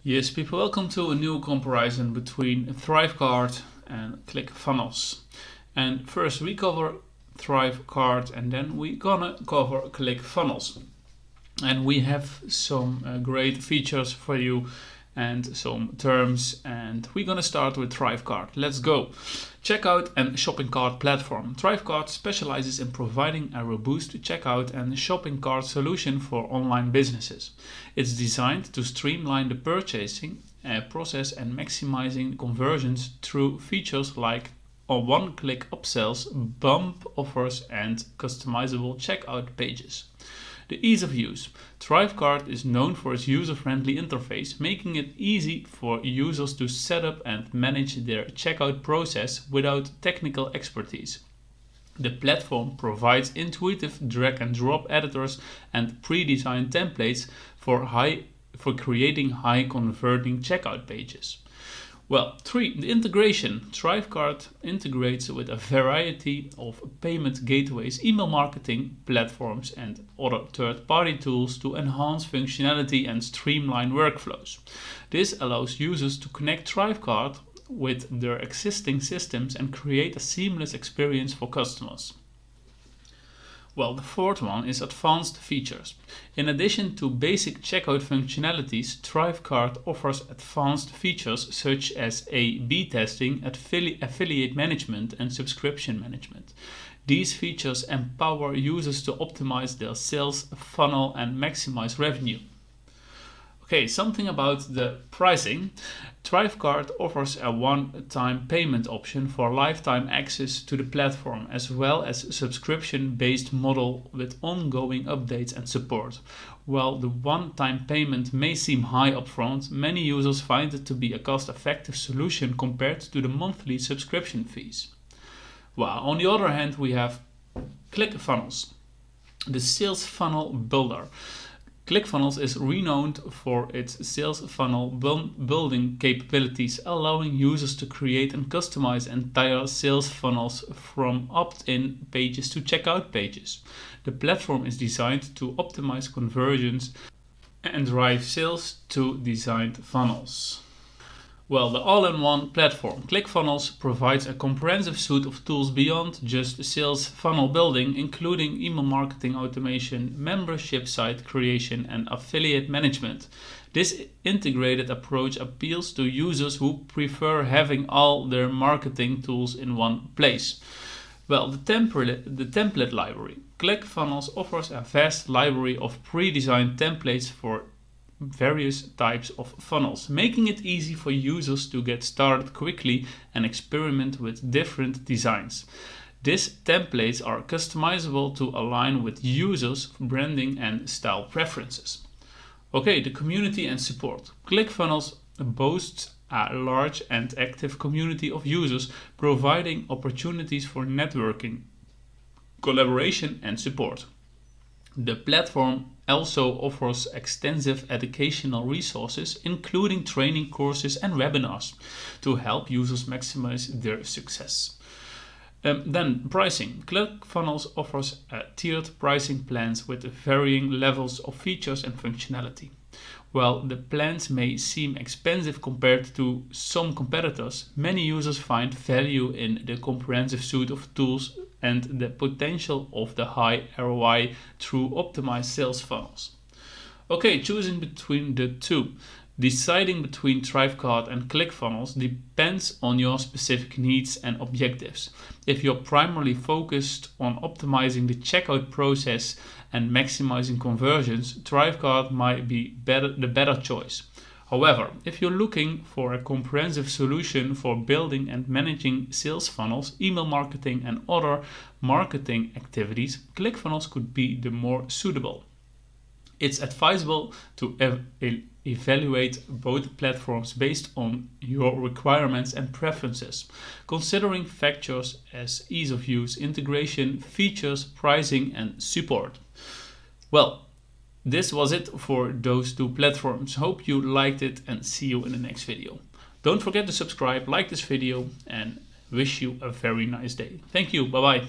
Yes, people, welcome to a new comparison between Thrivecart and Clickfunnels. And first we cover Thrivecart and then we're gonna cover Clickfunnels. And we have some great features for you and some terms, and we're gonna start with Thrivecart. Let's go. Checkout and shopping cart platform. Thrivecart specializes in providing a robust checkout and shopping cart solution for online businesses. It's designed to streamline the purchasing process and maximizing conversions through features like one-click upsells, bump offers, and customizable checkout pages. The ease of use. Thrivecart is known for its user-friendly interface, making it easy for users to set up and manage their checkout process without technical expertise. The platform provides intuitive drag-and-drop editors and pre-designed templates for creating high-converting checkout pages. Well, 3. The integration. Thrivecart integrates with a variety of payment gateways, email marketing platforms, and other third-party tools to enhance functionality and streamline workflows. This allows users to connect Thrivecart with their existing systems and create a seamless experience for customers. Well, the fourth one is advanced features. In addition to basic checkout functionalities, Thrivecart offers advanced features such as A/B testing, affiliate management, and subscription management. These features empower users to optimize their sales funnel and maximize revenue. Okay, something about the pricing. Thrivecart offers a one-time payment option for lifetime access to the platform, as well as a subscription-based model with ongoing updates and support. While the one-time payment may seem high upfront, many users find it to be a cost-effective solution compared to the monthly subscription fees. Well, on the other hand, we have Clickfunnels, the sales funnel builder. Clickfunnels is renowned for its sales funnel building capabilities, allowing users to create and customize entire sales funnels from opt-in pages to checkout pages. The platform is designed to optimize conversions and drive sales to designed funnels. Well, the all-in-one platform. Clickfunnels provides a comprehensive suite of tools beyond just sales funnel building, including email marketing automation, membership site creation, and affiliate management. This integrated approach appeals to users who prefer having all their marketing tools in one place. Well, the template library. Clickfunnels offers a vast library of pre-designed templates for various types of funnels, making it easy for users to get started quickly and experiment with different designs. These templates are customizable to align with users' branding and style preferences. Okay, the community and support. Clickfunnels boasts a large and active community of users, providing opportunities for networking, collaboration, and support. The platform also offers extensive educational resources, including training courses and webinars, to help users maximize their success. Then pricing. Clickfunnels offers tiered pricing plans with varying levels of features and functionality. While the plans may seem expensive compared to some competitors, many users find value in the comprehensive suite of tools and the potential of the high ROI through optimized sales funnels. Okay, choosing between the two. Deciding between Thrivecart and Clickfunnels depends on your specific needs and objectives. If you're primarily focused on optimizing the checkout process and maximizing conversions, Thrivecart might be the better choice. However, if you're looking for a comprehensive solution for building and managing sales funnels, email marketing, and other marketing activities, Clickfunnels could be the more suitable. It's advisable to evaluate both platforms based on your requirements and preferences, considering factors as ease of use, integration, features, pricing, and support. Well, this was it for those two platforms. Hope you liked it and see you in the next video. Don't forget to subscribe, like this video, and wish you a very nice day. Thank you. Bye-bye.